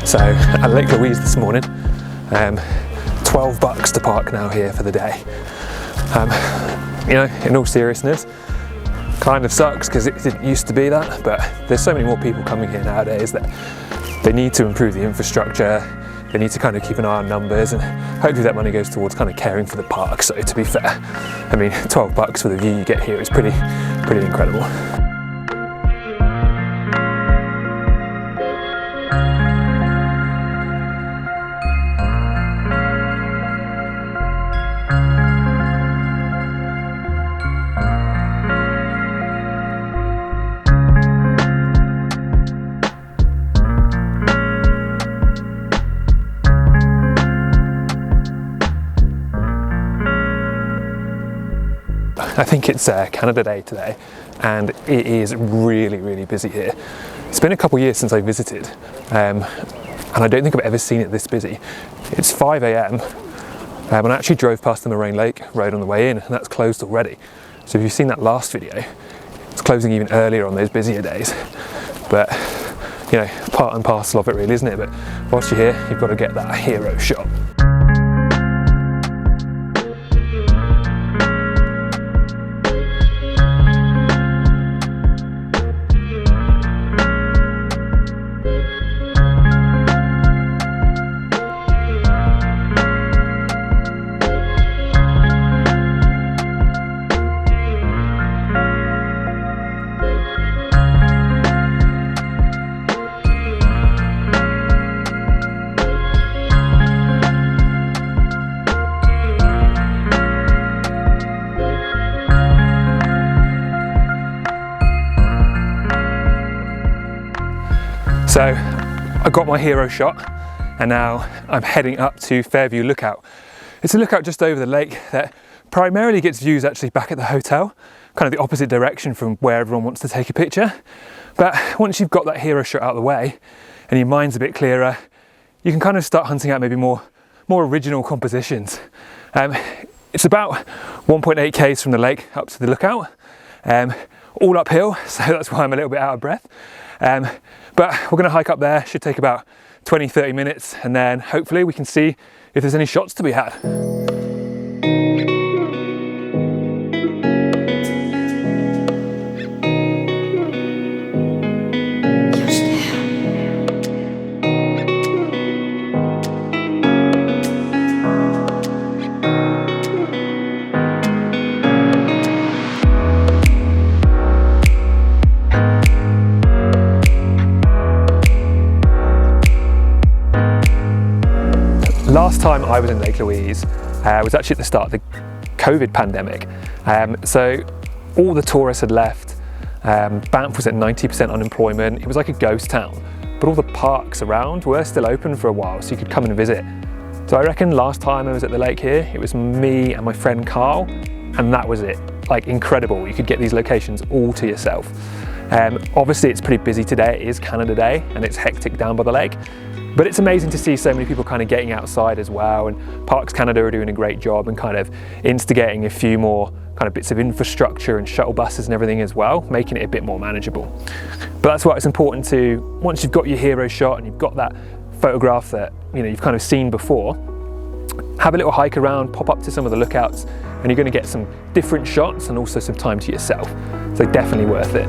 So at Lake Louise this morning, $12 to park now here for the day. You know, in all seriousness, kind of sucks because it didn't used to be that, but there's so many more people coming here nowadays that they need to improve the infrastructure. They need to kind of keep an eye on numbers, and hopefully that money goes towards kind of caring for the park. So to be fair, I mean, $12 for the view you get here is pretty incredible. I think it's Canada Day today, and it is really busy here. It's been a couple of years since I visited, and I don't think I've ever seen it this busy. It's 5 a.m. And I actually drove past the Moraine Lake Road on the way in, and that's closed already. So if you've seen that last video, it's closing even earlier on those busier days. But you know, part and parcel of it really, isn't it? But whilst you're here, you've got to get that hero shot. So I got my hero shot, and now I'm heading up to Fairview Lookout. It's a lookout just over the lake that primarily gets views actually back at the hotel, kind of the opposite direction from where everyone wants to take a picture. But once you've got that hero shot out of the way and your mind's a bit clearer, you can kind of start hunting out maybe more original compositions. It's about 1.8 k's from the lake up to the lookout, all uphill, so that's why I'm a little bit out of breath. But we're going to hike up there, should take about 20-30 minutes, and then hopefully we can see if there's any shots to be had. Last time I was in Lake Louise was actually at the start of the COVID pandemic. So all the tourists had left. Banff was at 90% unemployment. It was like a ghost town, but all the parks around were still open for a while, so you could come and visit. So I reckon last time I was at the lake here, it was me and my friend Carl, and that was it. Like, incredible. You could get these locations all to yourself. Obviously it's pretty busy today. It is Canada Day and it's hectic down by the lake. But it's amazing to see so many people kind of getting outside as well, and Parks Canada are doing a great job and kind of instigating a few more kind of bits of infrastructure and shuttle buses and everything as well, making it a bit more manageable. But that's why it's important to, once you've got your hero shot and you've got that photograph that you've kind of seen before, have a little hike around, pop up to some of the lookouts, and you're going to get some different shots and also some time to yourself. So definitely worth it.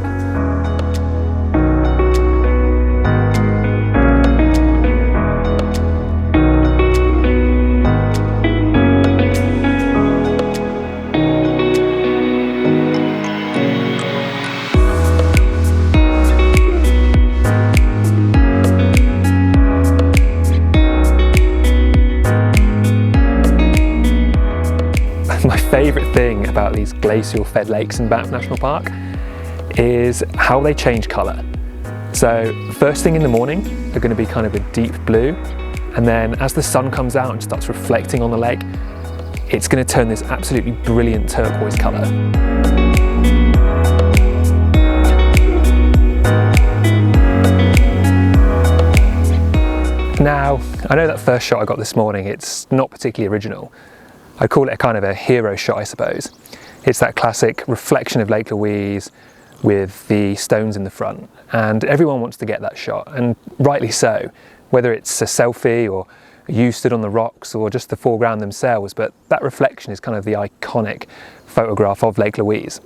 My favourite thing about these glacial fed lakes in Banff National Park is how they change colour. So first thing in the morning they're going to be kind of a deep blue, and then as the sun comes out and starts reflecting on the lake, it's going to turn this absolutely brilliant turquoise colour. Now, I know that first shot I got this morning, it's not particularly original. I call it a kind of a hero shot, I suppose. It's that classic reflection of Lake Louise with the stones in the front, and everyone wants to get that shot, and rightly so. whether it's a selfie or you stood on the rocks or just the foreground themselves, but that reflection is kind of the iconic photograph of Lake Louise.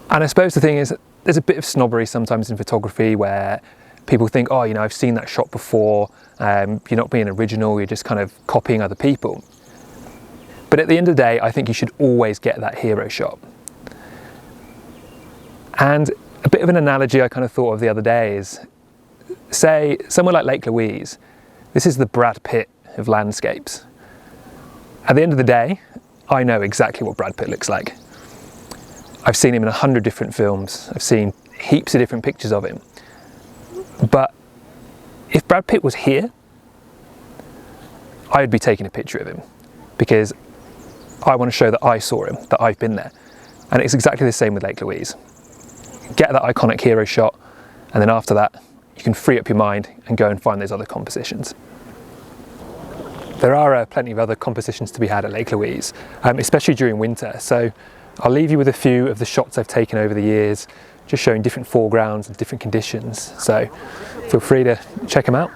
And I suppose the thing is, there's a bit of snobbery sometimes in photography where people think, oh, you know, I've seen that shot before, you're not being original, you're just kind of copying other people. But at the end of the day, I think you should always get that hero shot. And a bit of an analogy I kind of thought of the other day is, say, somewhere like Lake Louise, this is the Brad Pitt of landscapes. At the end of the day, I know exactly what Brad Pitt looks like. I've seen him in 100 different films. I've seen heaps of different pictures of him. But if Brad Pitt was here, I would be taking a picture of him because I want to show that I saw him, that I've been there. And it's exactly the same with Lake Louise. Get that iconic hero shot, and then after that, you can free up your mind and go and find those other compositions. There are plenty of other compositions to be had at Lake Louise, especially during winter. So I'll leave you with a few of the shots I've taken over the years, just showing different foregrounds and different conditions. So feel free to check them out.